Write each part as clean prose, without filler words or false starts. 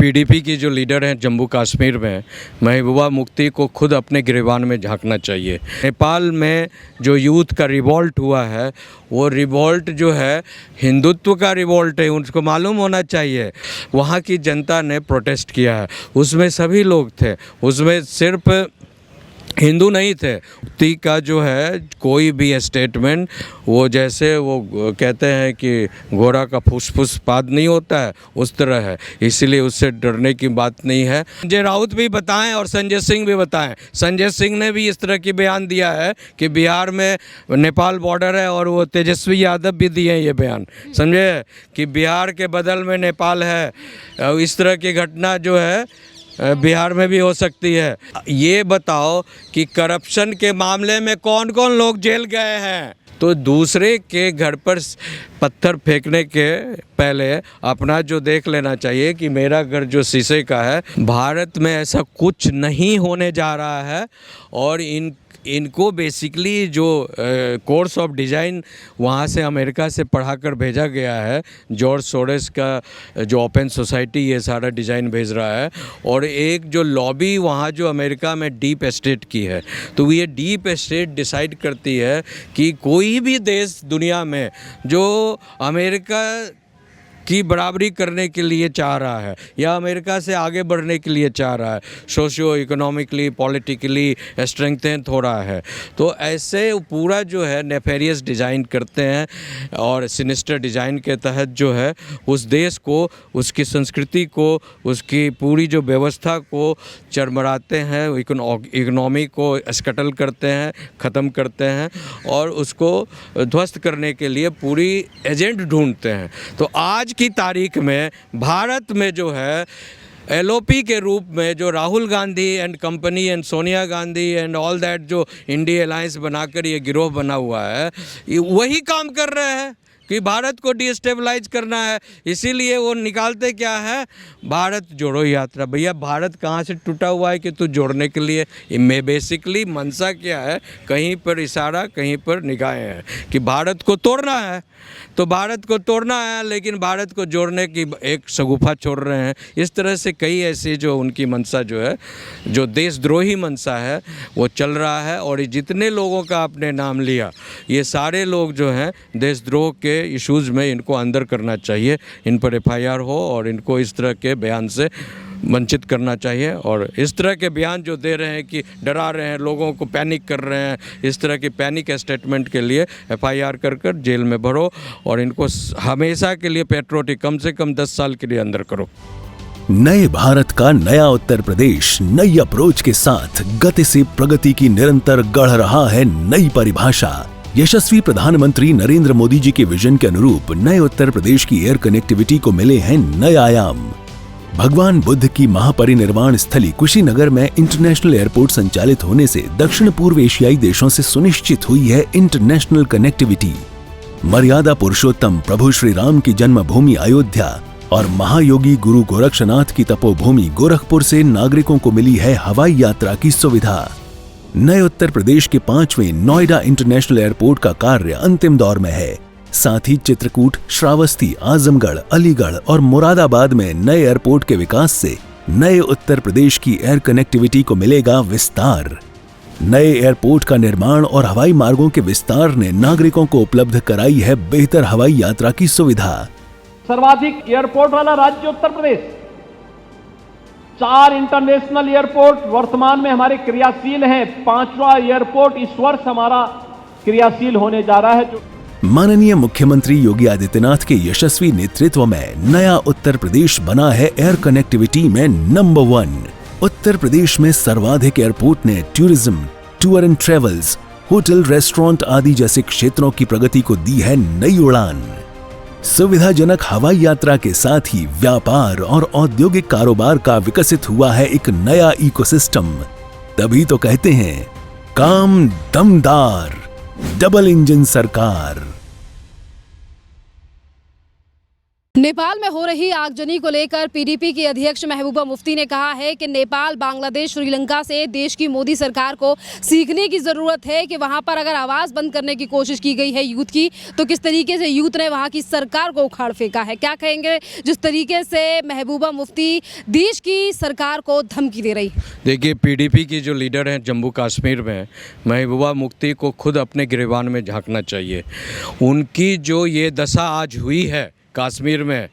PDP की जो leader हैं जम्मू कश्मीर में, महबूबा मुफ्ती को खुद अपने गिरेबान में झांकना चाहिए। नेपाल में जो यूथ का रिवॉल्ट हुआ है, वो रिवॉल्ट जो है हिंदुत्व का रिवॉल्ट है, उनको मालूम होना चाहिए। वहाँ की जनता ने प्रोटेस्ट किया है, उसमें सभी लोग थे, उसमें सिर्फ हिंदू नहीं थे। मुफ्ती का जो है कोई भी स्टेटमेंट, वो जैसे वो कहते हैं कि घोड़ा का फुसफुस पाद नहीं होता है, उस तरह है, इसलिए उससे डरने की बात नहीं है। संजय राउत भी बताएं और संजय सिंह भी बताएं। संजय सिंह ने भी इस तरह की बयान दिया है कि बिहार में नेपाल बॉर्डर है, और वो तेजस्वी यादव भी दिए ये बयान, समझे, कि बिहार के बदल में नेपाल है। इस तरह की घटना जो है बिहार में भी हो सकती है। ये बताओ कि करप्शन के मामले में कौन कौन लोग जेल गए हैं? तो दूसरे के घर पर पत्थर फेंकने के पहले अपना जो देख लेना चाहिए कि मेरा घर जो शीशे का है। भारत में ऐसा कुछ नहीं होने जा रहा है, और इनको बेसिकली जो कोर्स ऑफ डिज़ाइन वहाँ से अमेरिका से पढ़ाकर भेजा गया है, जॉर्ज सोरोस का जो ओपन सोसाइटी ये सारा डिज़ाइन भेज रहा है, और एक जो लॉबी वहाँ जो अमेरिका में डीप स्टेट की है, तो ये डीप स्टेट डिसाइड करती है कि कोई भी देश दुनिया में जो अमेरिका की बराबरी करने के लिए चाह रहा है या अमेरिका से आगे बढ़ने के लिए चाह रहा है, सोशियो इकोनॉमिकली पॉलिटिकली स्ट्रेंथन हो रहा है, तो ऐसे पूरा जो है नेफेरियस डिज़ाइन करते हैं, और सिनिस्टर डिज़ाइन के तहत जो है उस देश को, उसकी संस्कृति को, उसकी पूरी जो व्यवस्था को चरमराते हैं, इकोनॉमी को स्कटल करते हैं, ख़त्म करते हैं, और उसको ध्वस्त करने के लिए पूरी एजेंट ढूंढते हैं। तो आज की तारीख में भारत में जो है एलओपी के रूप में जो Rahul Gandhi and company and Sonia Gandhi and all that जो इंडिया अलायंस बनाकर ये गिरोह बना हुआ है, वही काम कर रहे हैं कि भारत को डिस्टेबलाइज करना है। इसीलिए वो निकालते क्या है, भारत जोड़ो यात्रा। भैया भारत कहाँ से टूटा हुआ है कि तू जोड़ने के लिए? में बेसिकली मंशा क्या है, कहीं पर इशारा कहीं पर निगाहें हैं कि भारत को तोड़ना है, तो भारत को तोड़ना है, लेकिन भारत को जोड़ने की एक शगुफा छोड़ रहे हैं। इस तरह से कई ऐसी जो उनकी मंशा जो है, जो देशद्रोही मंशा है, वो चल रहा है। और जितने लोगों का आपने नाम लिया, ये सारे लोग जो हैं देशद्रोह के इश्यूज़ में, इनको अंदर करना चाहिए, इन पर एफआईआर हो और इनको इस तरह के बयान से वंचित करना चाहिए। और इस तरह के बयान जो दे रहे हैं कि डरा रहे हैं लोगों को, पैनिक कर रहे हैं, इस तरह की पैनिक स्टेटमेंट के लिए एफआईआर कर जेल में भरो, और इनको हमेशा के लिए पैट्रियोटिक कम से कम 10 साल के लिए अंदर करो। नए भारत का नया उत्तर प्रदेश नई अप्रोच के साथ गति से प्रगति की निरंतर गढ़ रहा है नई परिभाषा। यशस्वी प्रधानमंत्री नरेंद्र मोदी जी के विजन के अनुरूप नए उत्तर प्रदेश की एयर कनेक्टिविटी को मिले हैं नए आयाम। भगवान बुद्ध की महापरिनिर्वाण स्थली कुशीनगर में इंटरनेशनल एयरपोर्ट संचालित होने से दक्षिण पूर्व एशियाई देशों से सुनिश्चित हुई है इंटरनेशनल कनेक्टिविटी। मर्यादा पुरुषोत्तम प्रभु श्री राम की जन्मभूमि अयोध्या और महायोगी गुरु गोरक्षनाथ की तपोभूमि गोरखपुर से नागरिकों को मिली है हवाई यात्रा की सुविधा। नए उत्तर प्रदेश के 5वें नोएडा इंटरनेशनल एयरपोर्ट का कार्य अंतिम दौर में है। साथ ही चित्रकूट, श्रावस्ती, आजमगढ़, अलीगढ़ और मुरादाबाद में नए एयरपोर्ट के विकास से नए उत्तर प्रदेश की एयर कनेक्टिविटी को मिलेगा विस्तार। नए एयरपोर्ट का निर्माण और हवाई मार्गों के विस्तार ने नागरिकों को उपलब्ध कराई है बेहतर हवाई यात्रा की सुविधा। सर्वाधिक एयरपोर्ट वाला राज्य उत्तर प्रदेश, 4 इंटरनेशनल एयरपोर्ट वर्तमान में हमारे क्रियाशील हैं। 5वां एयरपोर्ट इस वर्ष हमारा क्रियाशील होने जा रहा है। माननीय मुख्यमंत्री योगी आदित्यनाथ के यशस्वी नेतृत्व में नया उत्तर प्रदेश बना है एयर कनेक्टिविटी में नंबर 1। उत्तर प्रदेश में सर्वाधिक एयरपोर्ट ने tourism, tour and travels, hotel, restaurant आदि जैसे क्षेत्रों की प्रगति को दी है नई उड़ान। सुविधाजनक हवाई यात्रा के साथ ही व्यापार और औद्योगिक कारोबार का विकसित हुआ है एक नया इकोसिस्टम। तभी तो कहते हैं काम दमदार, डबल इंजन सरकार। नेपाल में हो रही आगजनी को लेकर पीडीपी की अध्यक्ष महबूबा मुफ्ती ने कहा है कि नेपाल, बांग्लादेश, श्रीलंका से देश की मोदी सरकार को सीखने की ज़रूरत है कि वहां पर अगर आवाज़ बंद करने की कोशिश की गई है यूथ की, तो किस तरीके से यूथ ने वहां की सरकार को उखाड़ फेंका है। क्या कहेंगे जिस तरीके से महबूबा मुफ्ती देश की सरकार को धमकी दे रही है? देखिए, पीडीपी की जो लीडर हैं जम्मू कश्मीर में, महबूबा मुफ्ती को खुद अपने गिरेबान में झांकना चाहिए। उनकी जो ये दशा आज हुई है कश्मीर में,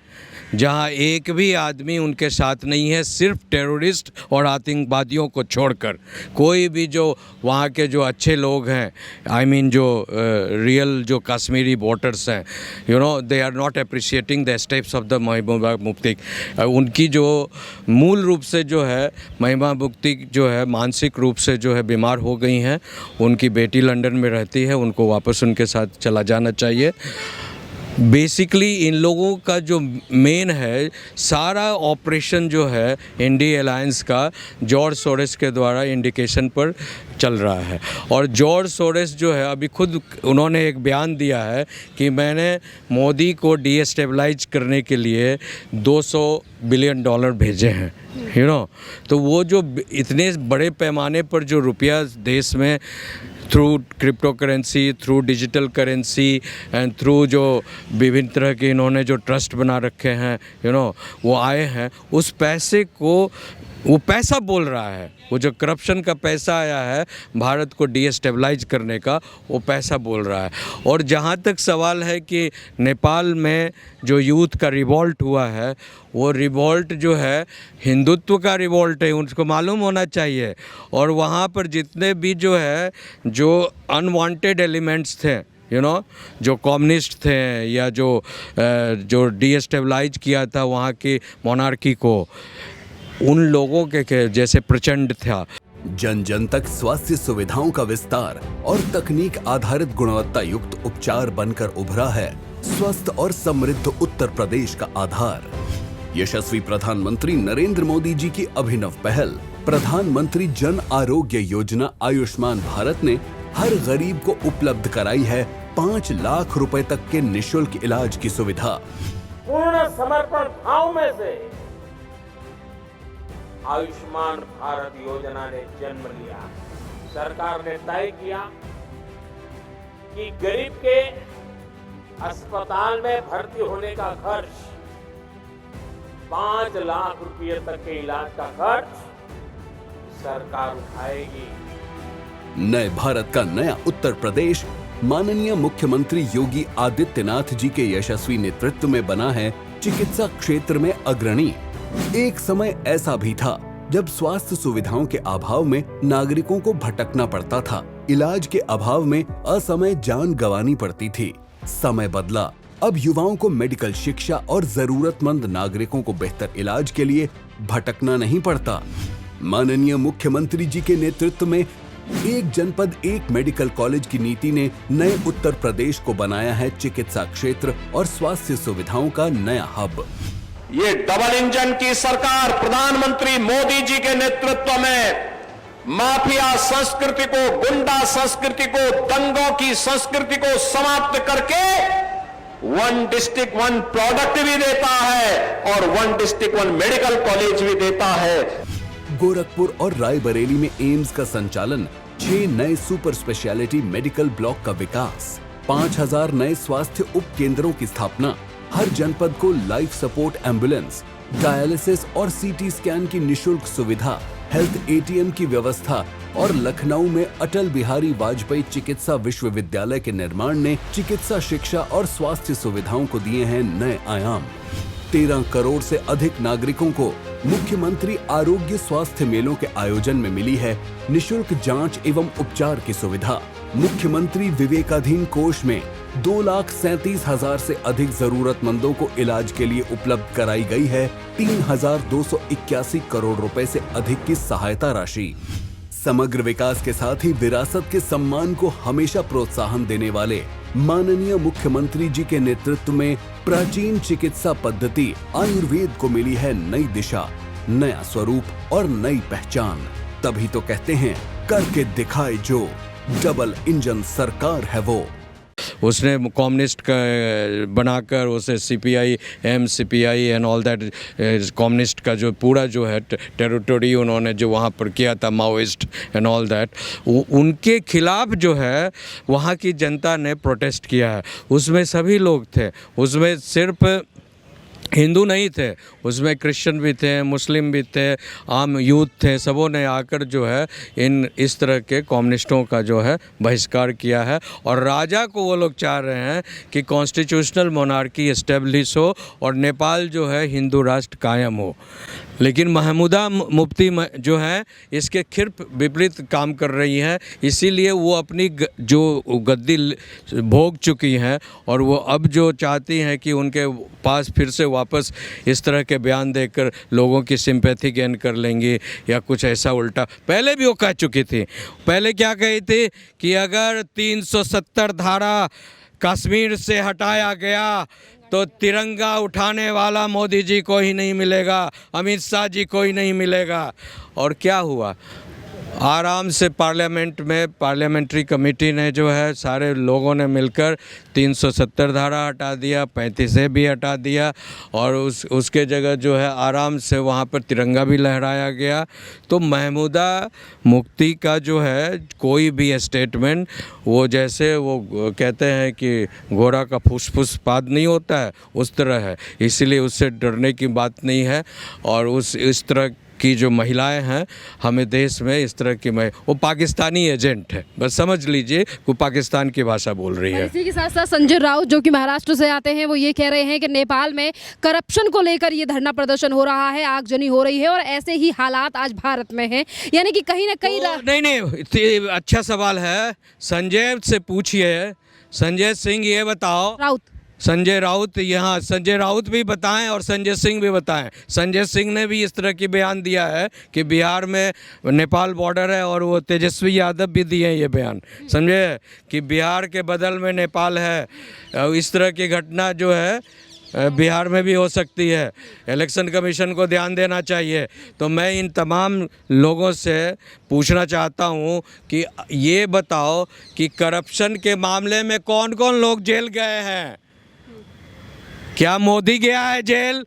जहां एक भी आदमी उनके साथ नहीं है, सिर्फ टेररिस्ट और आतंकवादियों को छोड़कर कोई भी जो वहाँ के जो अच्छे लोग हैं, आई मीन जो रियल जो कश्मीरी वोटर्स हैं, you know, they are not appreciating the steps of the Mehbooba Mufti. उनकी जो मूल रूप से जो है महबूबा मुफ्ती जो है मानसिक रूप से जो है बीमार हो गई हैं। उनकी बेटी लंदन में रहती है, उनको वापस उनके साथ चला जाना चाहिए। बेसिकली इन लोगों का जो मेन है सारा ऑपरेशन जो है इंडी अलायंस का जॉर्ज सोरेस के द्वारा इंडिकेशन पर चल रहा है। और जॉर्ज सोरेस जो है अभी खुद उन्होंने एक बयान दिया है कि मैंने मोदी को डीएस्टेबलाइज करने के लिए $200 बिलियन भेजे हैं, यू नो। तो वो जो इतने बड़े पैमाने पर जो रुपया देश में through crypto currency, through digital currency and through जो विभिन्न तरह के इन्होंने जो ट्रस्ट बना रखे हैं, यू नो, वो आए हैं, उस पैसे को वो पैसा बोल रहा है। वो जो करप्शन का पैसा आया है भारत को डीएस्टेबलाइज करने का, वो पैसा बोल रहा है। और जहाँ तक सवाल है कि नेपाल में जो यूथ का रिवॉल्ट हुआ है, वो रिवॉल्ट जो है हिंदुत्व का रिवॉल्ट है, उनको मालूम होना चाहिए। और वहाँ पर जितने भी जो है जो अनवांटेड एलिमेंट्स थे, यू नो, जो कम्युनिस्ट थे या जो डीएस्टेबलाइज किया था वहाँ की मोनार्की को, उन लोगों के जैसे प्रचंड था। जन जन तक स्वास्थ्य सुविधाओं का विस्तार और तकनीक आधारित गुणवत्ता युक्त उपचार बनकर उभरा है स्वस्थ और समृद्ध उत्तर प्रदेश का आधार। यशस्वी प्रधानमंत्री नरेंद्र मोदी जी की अभिनव पहल प्रधानमंत्री जन आरोग्य योजना आयुष्मान भारत ने हर गरीब को उपलब्ध कराई है 5 लाख रुपए तक के निशुल्क इलाज की सुविधा। पूर्ण समर्पण भाव में से आयुष्मान भारत योजना ने जन्म लिया। सरकार ने तय किया कि गरीब के अस्पताल में भर्ती होने का खर्च, 5 लाख रुपए तक के इलाज का खर्च सरकार उठाएगी। नए भारत का नया उत्तर प्रदेश माननीय मुख्यमंत्री योगी आदित्यनाथ जी के यशस्वी नेतृत्व में बना है चिकित्सा क्षेत्र में अग्रणी। एक समय ऐसा भी था जब स्वास्थ्य सुविधाओं के अभाव में नागरिकों को भटकना पड़ता था, इलाज के अभाव में असमय जान गंवानी पड़ती थी। समय बदला, अब युवाओं को मेडिकल शिक्षा और जरूरतमंद नागरिकों को बेहतर इलाज के लिए भटकना नहीं पड़ता। माननीय मुख्यमंत्री जी के नेतृत्व में एक जनपद एक मेडिकल कॉलेज की नीति ने नए उत्तर प्रदेश को बनाया है चिकित्सा क्षेत्र और स्वास्थ्य सुविधाओं का नया हब। ये डबल इंजन की सरकार प्रधानमंत्री मोदी जी के नेतृत्व में माफिया संस्कृति को, गुंडा संस्कृति को, दंगों की संस्कृति को समाप्त करके 1 डिस्ट्रिक्ट 1 प्रोडक्ट भी देता है और 1 डिस्ट्रिक्ट 1 मेडिकल कॉलेज भी देता है। गोरखपुर और रायबरेली में एम्स का संचालन, 6 नए सुपर स्पेशलिटी मेडिकल ब्लॉक का विकास, 5000 नए स्वास्थ्य उप केंद्रों की स्थापना, हर जनपद को लाइफ सपोर्ट एम्बुलेंस, डायलिसिस और सीटी स्कैन की निशुल्क सुविधा, हेल्थ एटीएम की व्यवस्था और लखनऊ में अटल बिहारी वाजपेयी चिकित्सा विश्वविद्यालय के निर्माण ने चिकित्सा शिक्षा और स्वास्थ्य सुविधाओं को दिए हैं नए आयाम। 13 करोड़ से अधिक नागरिकों को मुख्यमंत्री आरोग्य स्वास्थ्य मेलों के आयोजन में मिली है निशुल्क जांच एवं उपचार की सुविधा। मुख्यमंत्री विवेकाधीन कोष में 2,37,000 से अधिक जरूरतमंदों को इलाज के लिए उपलब्ध कराई गई है 3,281 करोड़ रुपए से अधिक की सहायता राशि। समग्र विकास के साथ ही विरासत के सम्मान को हमेशा प्रोत्साहन देने वाले माननीय मुख्यमंत्री जी के नेतृत्व में प्राचीन चिकित्सा पद्धति आयुर्वेद को मिली है नई दिशा, नया स्वरूप और नई पहचान। तभी तो कहते हैं करके दिखाए जो, डबल इंजन सरकार है वो। उसने कम्युनिस्ट का बनाकर उसे CPI CPI and all that communist का जो पूरा जो है टेरिटरी उन्होंने जो वहाँ पर किया था, माओइस्ट एंड ऑल दैट, उनके खिलाफ जो है वहाँ की जनता ने प्रोटेस्ट किया है। उसमें सभी लोग थे, उसमें सिर्फ हिंदू नहीं थे, उसमें क्रिश्चियन भी थे, मुस्लिम भी थे, आम यूथ थे, सबों ने आकर जो है इस तरह के कम्युनिस्टों का जो है बहिष्कार किया है। और राजा को वो लोग चाह रहे हैं कि कॉन्स्टिट्यूशनल मोनार्की इस्टेब्लिश हो और नेपाल जो है हिंदू राष्ट्र कायम हो। लेकिन महमूदा मुफ्ती जो है इसके खिरप विपरीत काम कर रही हैं, इसीलिए वो अपनी जो गद्दी भोग चुकी हैं और वो अब जो चाहती हैं कि उनके पास फिर से वापस इस तरह के बयान देकर लोगों की सिंपैथी गेन कर लेंगी या कुछ ऐसा उल्टा। पहले भी वो कह चुकी थी, पहले क्या कही थी कि अगर 370 धारा कश्मीर से हटाया गया तो तिरंगा उठाने वाला मोदी जी को ही नहीं मिलेगा, अमित शाह जी को ही नहीं मिलेगा। और क्या हुआ, आराम से पार्लियामेंट में पार्लियामेंट्री कमेटी ने जो है सारे लोगों ने मिलकर 370 धारा हटा दिया, 35A भी हटा दिया और उसके जगह जो है आराम से वहाँ पर तिरंगा भी लहराया गया। तो महमूदा मुफ्ती का जो है कोई भी स्टेटमेंट वो जैसे वो कहते हैं कि घोड़ा का फुसफुस पाद नहीं होता है, उस तरह है, इसलिए उससे डरने की बात नहीं है। और इस तरह की जो महिलाएं हैं हमें देश में इस तरह की वो पाकिस्तानी एजेंट है, बस समझ लीजिए वो पाकिस्तान की भाषा बोल रही है। इसी के साथ साथ संजय राउत जो कि महाराष्ट्र से आते हैं वो ये कह रहे हैं कि नेपाल में करप्शन को लेकर ये धरना प्रदर्शन हो रहा है, आगजनी हो रही है और ऐसे ही हालात आज भारत में हैं, यानी कि कहीं ना कहीं नहीं, अच्छा सवाल है, संजय से पूछिए। संजय सिंह ये बताओ, राउत संजय राउत, यहाँ संजय राउत भी बताएं और संजय सिंह भी बताएं। संजय सिंह ने भी इस तरह की बयान दिया है कि बिहार में नेपाल बॉर्डर है और वो तेजस्वी यादव भी दिए ये बयान, समझे, कि बिहार के बदल में नेपाल है। इस तरह की घटना जो है बिहार में भी हो सकती है, इलेक्शन कमीशन को ध्यान देना चाहिए। तो मैं इन तमाम लोगों से पूछना चाहता हूं कि ये बताओ कि करप्शन के मामले में कौन कौन लोग जेल गए हैं? क्या मोदी गया है जेल?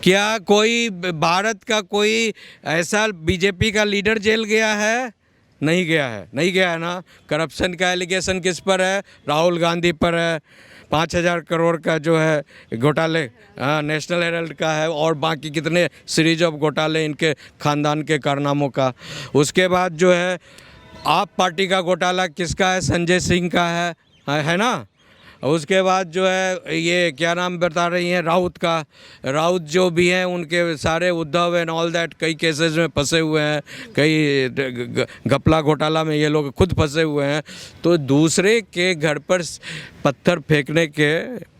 क्या कोई भारत का कोई ऐसा बीजेपी का लीडर जेल गया है? नहीं गया है, नहीं गया है ना। करप्शन का एलिगेशन किस पर है? राहुल गांधी पर है। 5,000 करोड़ का जो है घोटाले नेशनल हेराल्ड का है और बाकी कितने सीरीज ऑफ घोटाले इनके खानदान के कारनामों का। उसके बाद जो है आप पार्टी का घोटाला किसका है? संजय सिंह का है ना। उसके बाद जो है ये क्या नाम बता रही हैं, राउत का। राउत जो भी हैं उनके सारे उद्धव एंड ऑल दैट कई केसेस में फंसे हुए हैं, कई घपला घोटाला में ये लोग खुद फंसे हुए हैं। तो दूसरे के घर पर पत्थर फेंकने के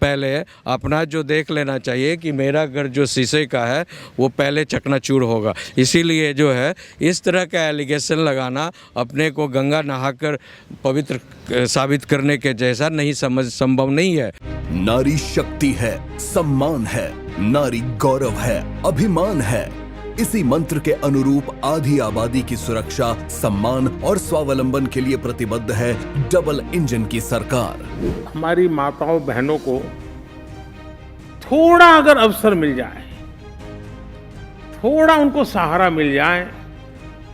पहले अपना जो देख लेना चाहिए कि मेरा घर जो शीशे का है वो पहले चकनाचूर होगा। इसीलिए जो है इस तरह का एलिगेशन लगाना अपने को गंगा नहाकर पवित्र साबित करने के जैसा नहीं संभव नहीं है। नारी शक्ति है, सम्मान है, नारी गौरव है, अभिमान है। इसी मंत्र के अनुरूप आधी आबादी की सुरक्षा, सम्मान और स्वावलंबन के लिए प्रतिबद्ध है डबल इंजन की सरकार। हमारी माताओं बहनों को थोड़ा अगर अवसर मिल जाए, थोड़ा उनको सहारा मिल जाए,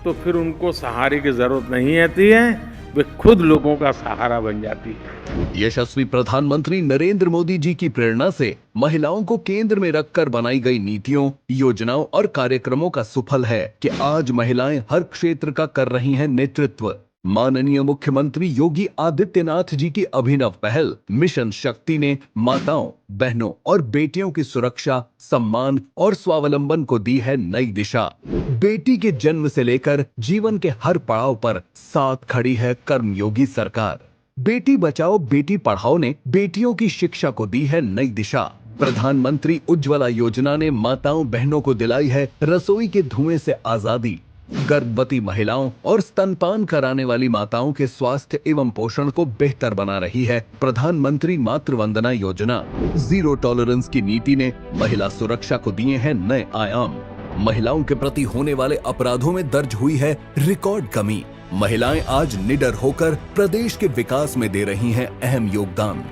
तो फिर उनको सहारे की जरूरत नहीं रहती है, वे खुद लोगों का सहारा बन जाती है। यशस्वी प्रधानमंत्री नरेंद्र मोदी जी की प्रेरणा से महिलाओं को केंद्र में रखकर बनाई गई नीतियों, योजनाओं और कार्यक्रमों का सुफल है कि आज महिलाएं हर क्षेत्र का कर रही हैं नेतृत्व। माननीय मुख्यमंत्री योगी आदित्यनाथ जी की अभिनव पहल मिशन शक्ति ने माताओं, बहनों और बेटियों की सुरक्षा, सम्मान और स्वावलंबन को दी है नई दिशा। बेटी के जन्म से लेकर जीवन के हर पड़ाव पर साथ खड़ी है कर्मयोगी सरकार। बेटी बचाओ बेटी पढ़ाओ ने बेटियों की शिक्षा को दी है नई दिशा। प्रधानमंत्री उज्ज्वला योजना ने माताओं बहनों को दिलाई है रसोई के धुएं से आजादी। गर्भवती महिलाओं और स्तनपान कराने वाली माताओं के स्वास्थ्य एवं पोषण को बेहतर बना रही है प्रधानमंत्री मातृ वंदना योजना। जीरो टॉलरेंस की नीति ने महिला सुरक्षा को दिए हैं नए आयाम। महिलाओं के प्रति होने वाले अपराधों में दर्ज हुई है रिकॉर्ड कमी। महिलाएं आज निडर होकर प्रदेश के विकास में दे रही हैं अहम योगदान।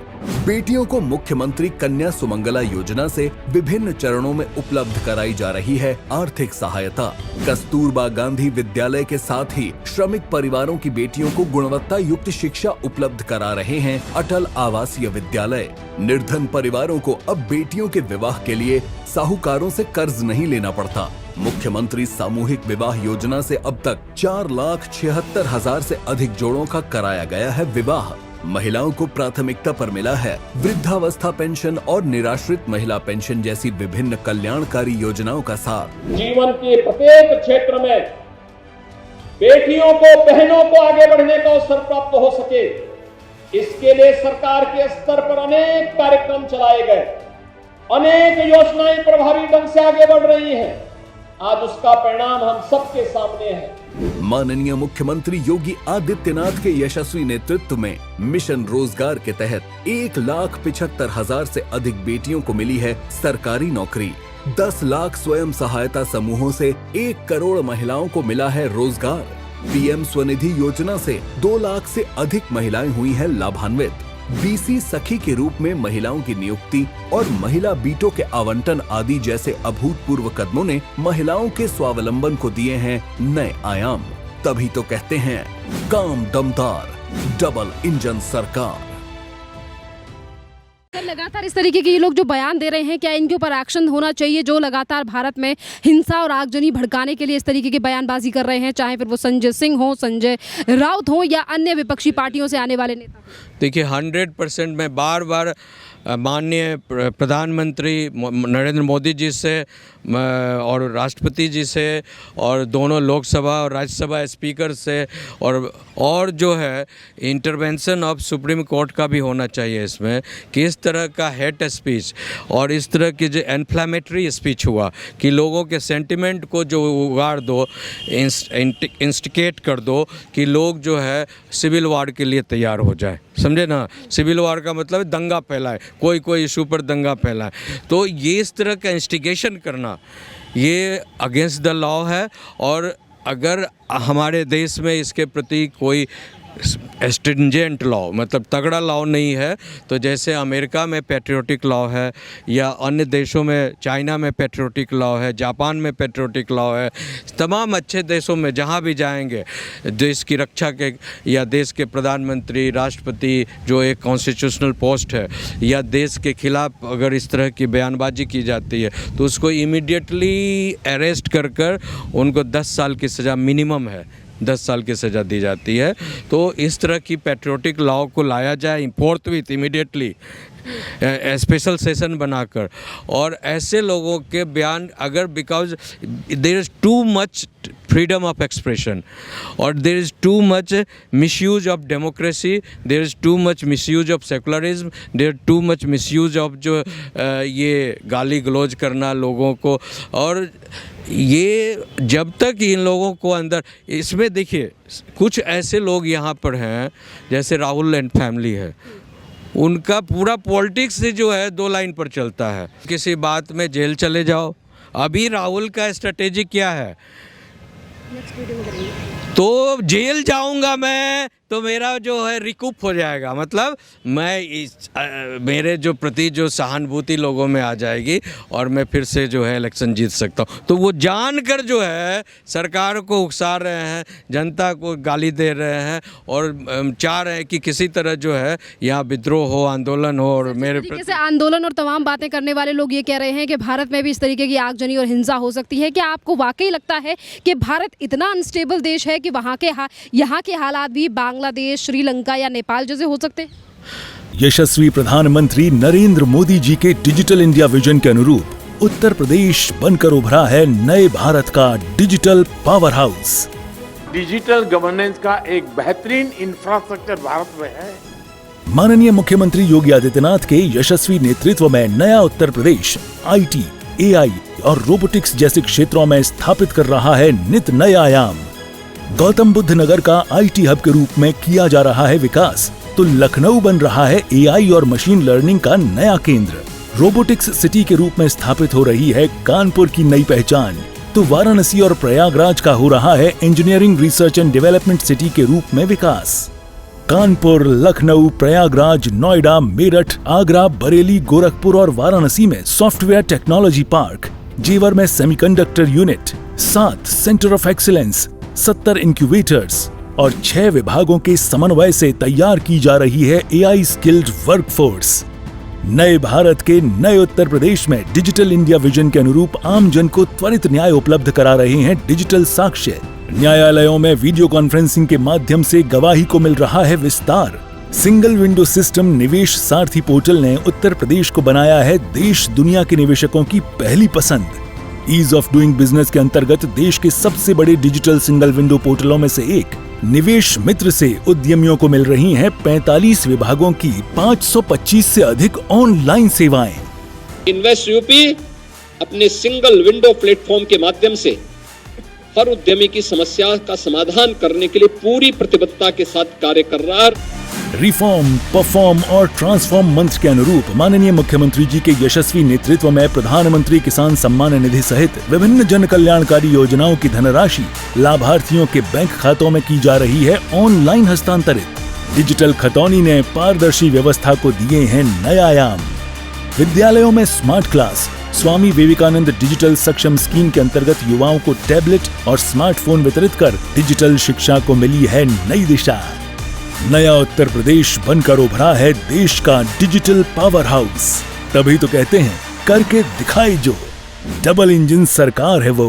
बेटियों को मुख्यमंत्री कन्या सुमंगला योजना से विभिन्न चरणों में उपलब्ध कराई जा रही है आर्थिक सहायता। कस्तूरबा गांधी विद्यालय के साथ ही श्रमिक परिवारों की बेटियों को गुणवत्ता युक्त शिक्षा उपलब्ध करा रहे हैं अटल आवासीय विद्यालय। निर्धन परिवारों को अब बेटियों के विवाह के लिए साहूकारों से कर्ज नहीं लेना पड़ता। मुख्यमंत्री सामूहिक विवाह योजना से अब तक 4,76,000 से अधिक जोड़ों का कराया गया है विवाह। महिलाओं को प्राथमिकता पर मिला है वृद्धावस्था पेंशन और निराश्रित महिला पेंशन जैसी विभिन्न कल्याणकारी योजनाओं का साथ। जीवन के प्रत्येक क्षेत्र में बेटियों को, बहनों को आगे बढ़ने का अवसर प्राप्त हो सके, इसके लिए सरकार के स्तर पर अनेक कार्यक्रम चलाए गए, अनेक योजनाएं प्रभावी ढंग से आगे बढ़ रही हैं। आज उसका परिणाम हम सबके सामने है। माननीय मुख्यमंत्री योगी आदित्यनाथ के यशस्वी नेतृत्व में मिशन रोजगार के तहत 1,75,000 से अधिक बेटियों को मिली है सरकारी नौकरी। 10 लाख स्वयं सहायता समूहों से 1 करोड़ महिलाओं को मिला है रोजगार। पीएम स्वनिधि योजना से 2 लाख से अधिक महिलाएं हुई हैं लाभान्वित। बीसी सखी के रूप में महिलाओं की नियुक्ति और महिला बीटों के आवंटन आदि जैसे अभूतपूर्व कदमों ने महिलाओं के स्वावलंबन को दिए हैं नए आयाम। तभी तो कहते हैं काम दमदार, डबल इंजन सरकार। लगातार इस तरीके के ये लोग जो बयान दे रहे हैं, क्या इनके ऊपर एक्शन होना चाहिए? जो लगातार भारत में हिंसा और आगजनी भड़काने के लिए इस तरीके की बयानबाजी कर रहे हैं, चाहे फिर वो संजय सिंह हो, संजय राउत हो या अन्य विपक्षी पार्टियों से आने वाले नेता। देखिए 100% मैं बार बार माननीय प्रधानमंत्री नरेंद्र मोदी जी से और राष्ट्रपति जी से और दोनों लोकसभा और राज्यसभा स्पीकर से और जो है इंटरवेंशन ऑफ सुप्रीम कोर्ट का भी होना चाहिए इसमें, कि इस तरह का हेट स्पीच और इस तरह की जो इन्फ्लेमेटरी स्पीच हुआ कि लोगों के सेंटिमेंट को जो उगाड़ दो, इंस्टिकेट कर दो कि लोग जो है सिविल वार के लिए तैयार हो जाए। समझे ना, सिविल वार का मतलब दंगा फैलाए, कोई इशू पर दंगा फैलाए। तो ये इस तरह का इंस्टिगेशन करना ये अगेंस्ट द लॉ है। और अगर हमारे देश में इसके प्रति कोई स्ट्रिंजेंट लॉ, मतलब तगड़ा लॉ नहीं है, तो जैसे अमेरिका में पेट्रियोटिक लॉ है या अन्य देशों में, चाइना में पेट्रियोटिक लॉ है, जापान में पेट्रियोटिक लॉ है, तमाम अच्छे देशों में जहाँ भी जाएंगे देश की रक्षा के या देश के प्रधानमंत्री, राष्ट्रपति जो एक कॉन्स्टिट्यूशनल पोस्ट है, या देश के खिलाफ अगर इस तरह की बयानबाजी की जाती है तो उसको इमीडिएटली अरेस्ट कर उनको 10 साल की सज़ा मिनिमम है, 10 साल की सज़ा दी जाती है। तो इस तरह की पेट्रियोटिक लॉ को लाया जाए फोर्थविथ इमीडिएटली, स्पेशल सेशन बनाकर। और ऐसे लोगों के बयान अगर, because there is too much freedom of expression और there is too much misuse of democracy, there is too much misuse of secularism, there too much misuse of जो ये गाली गलौज करना लोगों को। और ये जब तक इन लोगों को अंदर, इसमें देखिए कुछ ऐसे लोग यहाँ पर हैं जैसे राहुल एंड फैमिली है, उनका पूरा पॉलिटिक्स जो है 2 लाइन पर चलता है, किसी बात में जेल चले जाओ। अभी राहुल का स्ट्रेटेजी क्या है? तो जेल जाऊंगा मैं तो मेरा जो है रिकूप हो जाएगा, मतलब मैं मेरे जो प्रति जो सहानुभूति लोगों में आ जाएगी और मैं फिर से जो है इलेक्शन जीत सकता हूँ। तो वो जानकर जो है सरकार को उकसा रहे हैं, जनता को गाली दे रहे हैं और चाह रहे हैं कि किसी तरह जो है यहाँ विद्रोह हो, आंदोलन हो। और मेरे तरीके से आंदोलन और तमाम बातें करने वाले लोग ये कह रहे हैं कि भारत में भी इस तरीके की आगजनी और हिंसा हो सकती है। क्या आपको वाकई लगता है कि भारत इतना अनस्टेबल देश है कि वहाँ के यहाँ के हालात भी बांग्लादेश, श्रीलंका या नेपाल जैसे हो सकते हैं? यशस्वी प्रधानमंत्री नरेंद्र मोदी जी के डिजिटल इंडिया विजन के अनुरूप उत्तर प्रदेश बनकर उभरा है नए भारत का digital power house. Digital governance का एक बेहतरीन इंफ्रास्ट्रक्चर भारत में है। माननीय मुख्यमंत्री योगी आदित्यनाथ के यशस्वी नेतृत्व में नया उत्तर प्रदेश आईटी, एआई और रोबोटिक्स जैसे क्षेत्रों में स्थापित कर रहा है नित नए आयाम। गौतम बुद्ध नगर का आईटी हब के रूप में किया जा रहा है विकास, तो लखनऊ बन रहा है एआई और मशीन लर्निंग का नया केंद्र। रोबोटिक्स सिटी के रूप में स्थापित हो रही है कानपुर की नई पहचान, तो वाराणसी और प्रयागराज का हो रहा है engineering research and development city के रूप में विकास। कानपुर, लखनऊ, प्रयागराज, नोएडा, मेरठ, आगरा, बरेली, गोरखपुर और वाराणसी में सॉफ्टवेयर टेक्नोलॉजी पार्क, जेवर में semiconductor unit, 7 centre of excellence, 70 incubators और 6 विभागों के समन्वय से तैयार की जा रही है एआई स्किल्ड वर्कफोर्स। नए भारत के नए उत्तर प्रदेश में डिजिटल इंडिया विजन के अनुरूप आम जन को त्वरित न्याय उपलब्ध करा रहे हैं डिजिटल साक्ष्य। न्यायालयों में वीडियो कॉन्फ्रेंसिंग के माध्यम से गवाही को मिल रहा है विस्तार। सिंगल विंडो सिस्टम निवेश सारथी पोर्टल ने उत्तर प्रदेश को बनाया है देश दुनिया के निवेशकों की पहली पसंद। ईज ऑफ डूइंग बिजनेस के अंतर्गत देश के सबसे बड़े डिजिटल सिंगल विंडो पोर्टलों में से एक निवेश मित्र से उद्यमियों को मिल रही हैं 45 विभागों की 525 से अधिक ऑनलाइन सेवाएं। इन्वेस्ट यूपी अपने सिंगल विंडो प्लेटफॉर्म के माध्यम से हर उद्यमी की समस्या का समाधान करने के लिए पूरी प्रतिबद्धता के साथ कार्य कर रहा है। रिफॉर्म, परफॉर्म और ट्रांसफॉर्म मंत्र के अनुरूप माननीय मुख्यमंत्री जी के यशस्वी नेतृत्व में प्रधानमंत्री किसान सम्मान निधि सहित विभिन्न जन कल्याणकारी योजनाओं की धनराशि लाभार्थियों के बैंक खातों में की जा रही है ऑनलाइन हस्तांतरित। डिजिटल खतौनी ने पारदर्शी व्यवस्था को दिए हैं नए आयाम। विद्यालयों में smart class, Swami Vivekananda digital सक्षम स्कीम के अंतर्गत युवाओं को टैबलेट और स्मार्टफोन वितरित कर डिजिटल शिक्षा को मिली है नई दिशा। नया उत्तर प्रदेश बनकर उभरा है देश का डिजिटल पावर हाउस। तभी तो कहते हैं करके दिखाई जो, डबल इंजन सरकार है वो।